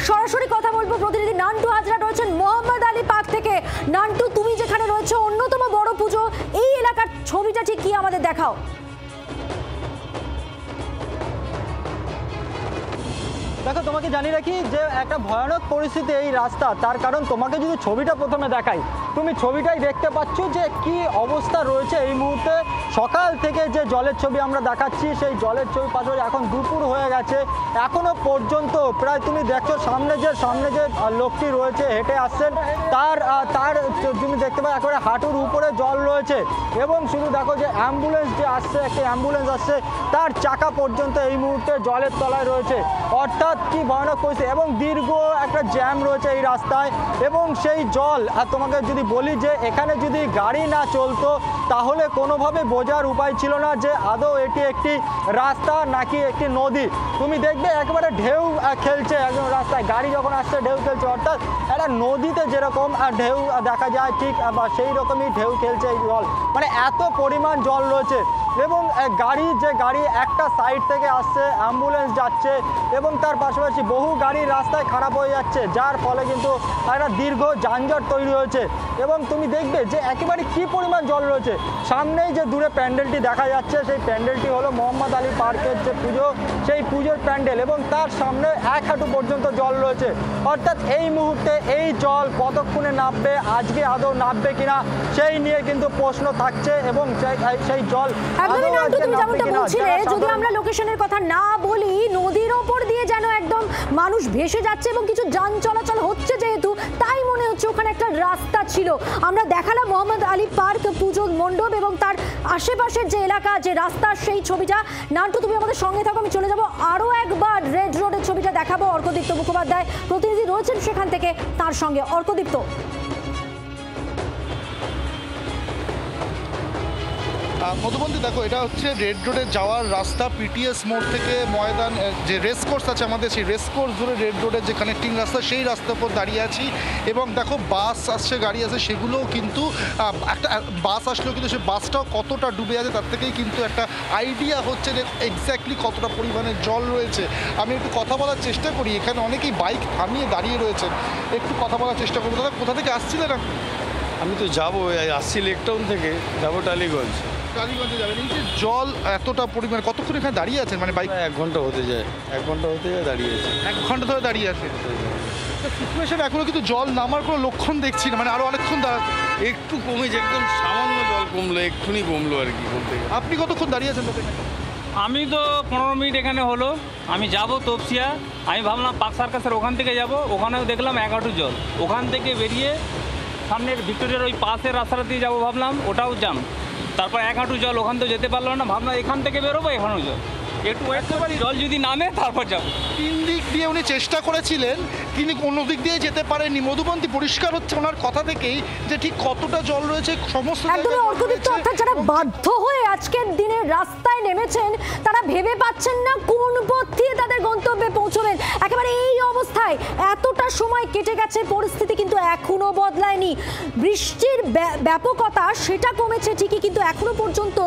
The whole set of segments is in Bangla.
সরাসরি কথা বলবো প্রতিনিধি নান্টু হাজরা রয়েছেন মোহাম্মদ আলী পার্ক থেকে। নান্টু, তুমি যেখানে রয়েছে অন্যতম বড় পুজো, এই এলাকার ছবিটা ঠিক কি আমাদের দেখাও। দেখো, তোমাকে জানিয়ে রাখি যে একটা ভয়ানক পরিস্থিতি এই রাস্তা, তার কারণ তোমাকে যদি ছবিটা প্রথমে দেখাই, তুমি ছবিটাই দেখতে পাচ্ছ যে কি অবস্থা রয়েছে এই মুহূর্তে। সকাল থেকে যে জলের ছবি আমরা দেখাচ্ছি, সেই জলের ছবি পাশাপাশি এখন দুপুর হয়ে গেছে, এখনো পর্যন্ত প্রায় তুমি দেখছো সামনে যে লোকটি রয়েছে হেঁটে আসছেন, তার তুমি দেখতে পাচ্ছ একেবারে হাঁটুর উপরে জল রয়েছে। এবং শুধু দেখো যে অ্যাম্বুলেন্স যে আসছে, একটি অ্যাম্বুলেন্স আসছে, তার চাকা পর্যন্ত এই মুহূর্তে জলের তলায় রয়েছে। অর্থাৎ কি ভয়ানক পরিস্থিতি, এবং দীর্ঘ একটা জ্যাম রয়েছে এই রাস্তায়। এবং সেই জল, আর তোমাকে যদি বলি যে এখানে যদি গাড়ি না চলতো তাহলে কোনোভাবে বোঝার উপায় ছিল না যে আদৌ এটি একটি রাস্তা নাকি একটি নদী। তুমি দেখবে একেবারে ঢেউ খেলছে একদম রাস্তায়, গাড়ি যখন আসছে ঢেউ খেলছে, অর্থাৎ একটা নদীতে যেরকম ঢেউ দেখা যায় ঠিক সেই রকমই ঢেউ খেলছে এই জল, মানে এত পরিমাণ জল রয়েছে। এবং গাড়ি একটা সাইড থেকে আসছে, অ্যাম্বুলেন্স যাচ্ছে, এবং তার পাশাপাশি বহু গাড়ি রাস্তায় খারাপ হয়ে যাচ্ছে, যার ফলে কিন্তু একটা দীর্ঘ যানজট তৈরি হয়েছে। এবং তুমি দেখবে যে একেবারে কি পরিমাণ জল রয়েছে। সামনেই যে দূরে প্যান্ডেলটি দেখা যাচ্ছে, সেই প্যান্ডেলটি হলো মোহাম্মদ আলী পার্কের যে পুজো, সেই পুজোর প্যান্ডেল, এবং তার সামনে 1 হাঁটু পর্যন্ত জল রয়েছে। অর্থাৎ এই মুহূর্তে এই জল কতক্ষণে নামবে, আজকে আদৌ নামবে কিনা সেই নিয়ে কিন্তু প্রশ্ন থাকছে। এবং সেই জল যদি আমরা লোকেশনের কথা না বলি, নদীর ওপর দিয়ে যেন একদম মানুষ ভেসে যাচ্ছে এবং কিছু যান চলাচল হচ্ছে, যেহেতু তাই মনে হচ্ছে ওখানে একটা রাস্তা ছিল। আমরা দেখালাম মোহাম্মদ আলী পার্ক পুজো মণ্ডপ এবং তার আশেপাশের যে এলাকা, যে রাস্তা, সেই ছবিটা। নান্টু, তুমি আমাদের সঙ্গে থাকো, আমি চলে যাবো আরো একবার রেড রোডের ছবিটা দেখাবো। অর্কদীপ্ত মুখোপাধ্যায় প্রতিনিধি রয়েছেন সেখান থেকে, তার সঙ্গে। অর্কদীপ্ত, মধুবন্তী, দেখো এটা হচ্ছে রেড রোডে যাওয়ার রাস্তা। পিটিএস মোড় থেকে ময়দান যে রেস কোর্স আছে আমাদের, সেই রেস কোর্স ধরে রেড রোডের যে কানেক্টিং রাস্তা, সেই রাস্তার উপর দাঁড়িয়ে আছি। এবং দেখো বাস আসছে, গাড়ি আছে, সেগুলোও কিন্তু একটা বাস আসলেও কিন্তু সেই বাসটাও কতটা ডুবে আছে তার থেকেই কিন্তু একটা আইডিয়া হচ্ছে যে এক্স্যাক্টলি কতটা পরিমাণে জল রয়েছে। আমি একটু কথা বলার চেষ্টা করি, এখানে অনেকেই বাইক থামিয়ে দাঁড়িয়ে রয়েছেন, একটু কথা বলার চেষ্টা করবো। দাদা, কোথা থেকে আসছিলেন? আমি তো যাবো, আসছি লেকটাউন থেকে, যাবো টালিগঞ্জ। টালিগঞ্জে যাবেন। এই যে জল এতটা পরিমাণ, কতক্ষণ এখানে দাঁড়িয়ে আছেন? মানে বাইক 1 ঘন্টা হতে যায়, 1 ঘন্টা হতে যায় দাঁড়িয়ে আছে। 1 ঘন্টা ধরে দাঁড়িয়ে আছে। সিচুয়েশন এখনো কিন্তু জল নামার কোনো লক্ষণ দেখছি না, মানে আরো অনেকক্ষণ দাঁড়াতে। একটু কমেছে, একদম সামান্য জল কমলো, একটুখানি কমলো আর কি বলতে গেলে। আপনি কতক্ষণ দাঁড়িয়ে আছেন? আমি তো 15 মিনিট এখানে হলো। আমি যাব তপসিয়া, আমি ভাবলাম পার্ক সার্কাসের ওখান থেকে যাব, ওখানেও দেখলাম 1 হাঁটু জল। ওখান থেকে বেরিয়ে সামনের ভিক্টোরিয়ার ওই পাশের রাস্তাটা দিয়ে যাবো ভাবলাম, ওটাও জাম। তারপর 1 হাঁটু জল, ওখান তো যেতে পারলাম না, ভাবলাম এখান থেকে বেরোবো, এখানেও জল। একটু ওয়েট করতে পারি, জল যদি নামে তারপর যাবো। 3 দিক দিয়ে উনি চেষ্টা করেছিলেন, তিনি কোনো দিক দিয়ে যেতে পারেননি। মধুবন্তী, পরিষ্কার হচ্ছে ওনার কথা থেকেই যে ঠিক কতটা জল রয়েছে সমস্ত একদমই অর্কদীপ্ত। অর্থাৎ যারা বাধ্য হয়ে আজকের দিনে রাস্তায় নেমেছেন, তারা ভেবে পাচ্ছেন না কোন পথ দিয়ে তাদের গন্তব্যে পৌঁছবেন। একেবারে এই অবস্থায় এতটা সময় কেটে গেছে, পরিস্থিতি কিন্তু এখনো বদলায়নি। বৃষ্টির ব্যাপকতা সেটা কমেছে ঠিকই, কিন্তু এখনো পর্যন্ত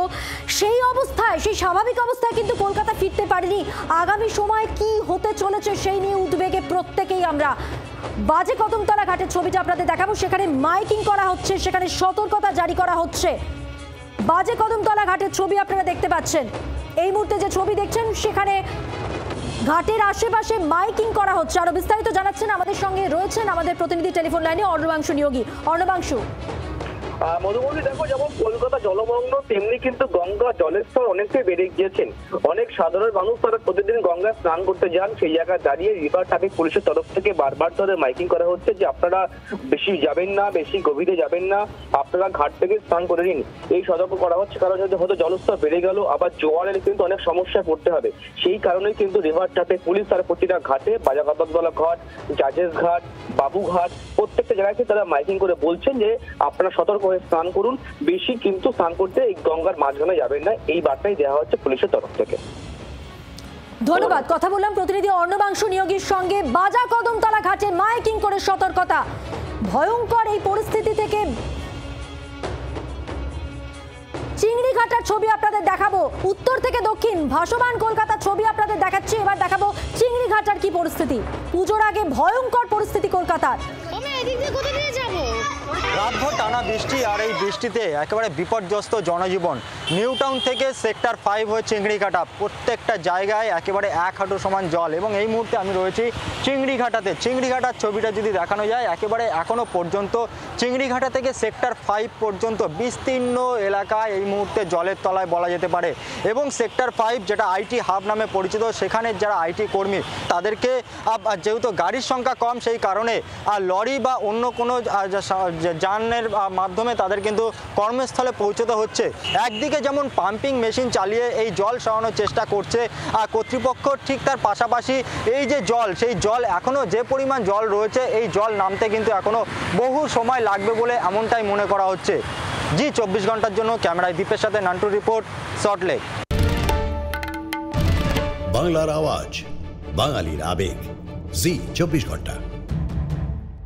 সেই অবস্থায়, সেই স্বাভাবিক অবস্থায় কিন্তু কলকাতা ফিরতে পারেনি। আগামী সময় কি হতে চলেছে সেই নিয়ে উদ্বেগে প্রত্যেকেই আমরা। বাজে কদমতলা ঘাটের ছবিটা আপনাদের দেখাবো, সেখানে মাইকিং করা হচ্ছে, সেখানে সতর্কতা জারি করা হচ্ছে। বাজে কদমতলা ঘাটের ছবি আপনারা দেখতে পাচ্ছেন। এই মুহূর্তে যে ছবি দেখছেন, সেখানে ঘাটের আশেপাশে মাইকিং করা হচ্ছে। আরো বিস্তারিত জানাচ্ছেন, আমাদের সঙ্গে রয়েছেন আমাদের প্রতিনিধি টেলিফোন লাইনে অর্ণবাংশু নিয়োগী। অর্ণবাংশু, মধুবন্তী, দেখো যেমন কলকাতা জলমগ্ন, তেমনি কিন্তু গঙ্গা জলের স্তর অনেকটাই বেড়ে গিয়েছেন। অনেক সাধারণ মানুষ তারা প্রতিদিন গঙ্গায় স্নান করতে যান, সেই জায়গায় দাঁড়িয়ে রিভার ট্রাফিক পুলিশের তরফ থেকে বারবার ধরে মাইকিং করা হচ্ছে যে আপনারা বেশি যাবেন না, বেশি গভীরে যাবেন না, আপনারা ঘাট থেকে স্নান করে নিন। এই সতর্ক করা হচ্ছে, কারণ যদি হয়তো জলস্তর বেড়ে গেল, আবার জোয়ার এলে কিন্তু অনেক সমস্যায় পড়তে হবে। সেই কারণেই কিন্তু রিভার ট্রাফিক পুলিশ তারা প্রতিটা ঘাটে, বাজারকদমতলা ঘাট, জাজেস ঘাট, বাবুঘাট, প্রত্যেকটা জায়গায় তারা মাইকিং করে বলছেন যে আপনারা সতর্ক হয়ে স্নান করুন, বেশি কিন্তু স্নান করতে এই গঙ্গার মাঝখানে যাবেন না, এই বার্তাই দেওয়া হচ্ছে পুলিশের তরফ থেকে। ধন্যবাদ। কথা বললাম প্রতিনিধি অর্ণবাংশু নিয়োগীর সঙ্গে। বাজা কদমতলা ঘাটে মাইকিং করে সতর্কতা। ভয়ঙ্কর এই পরিস্থিতি থেকে চিংড়িঘাটার ছবি আপনাদের দেখাবো, উত্তর থেকে দক্ষিণ ভাসমান কলকাতার ছবি আপনাদের দেখাচ্ছি। এবার দেখাবো চিংড়িঘাটার কি পরিস্থিতি। পুজোর আগে ভয়ঙ্কর পরিস্থিতি কলকাতার। রাতভর টানা বৃষ্টি আর এই বৃষ্টিতে একেবারে বিপর্যস্ত জনজীবন। নিউ টাউন থেকে সেক্টর 5 হয়ে চিংড়িঘাটা, প্রত্যেকটা জায়গায় একেবারে এক হাঁটু সমান জল। এবং এই মুহূর্তে আমি রয়েছি চিংড়িঘাটাতে। চিংড়িঘাটার ছবিটা যদি দেখানো যায়, একেবারে এখনো পর্যন্ত চিংড়িঘাটা থেকে সেক্টর 5 পর্যন্ত বিস্তীর্ণ এলাকায় এই মুহূর্তে জলের তলায় বলা যেতে পারে। এবং সেক্টর 5 যেটা আইটি হাব নামে পরিচিত, সেখানে যারা আইটি কর্মী তাদেরকে যেহেতু গাড়ির সংখ্যা কম, সেই কারণে লরি বা অন্য কোনো যানের মাধ্যমে তাদের কিন্তু কর্মস্থলে পৌঁছতে হচ্ছে। একদিকে যেমন পাম্পিং মেশিন চালিয়ে এই জল সরানোর চেষ্টা করছে কর্তৃপক্ষ, ঠিক তার পাশাপাশি এই যে জল, সেই জল এখনও যে পরিমাণ জল রয়েছে, এই জল নামতে কিন্তু এখনও বহু সময় লাগবে বলে এমনটাই মনে করা হচ্ছে। জি 24 ঘন্টার জন্য ক্যামেরায় দীপের সাথে নান্টু রিপোর্ট, সল্টলেক। বাংলার আওয়াজ, বাঙালির আবেগ, জি 24 ঘন্টা।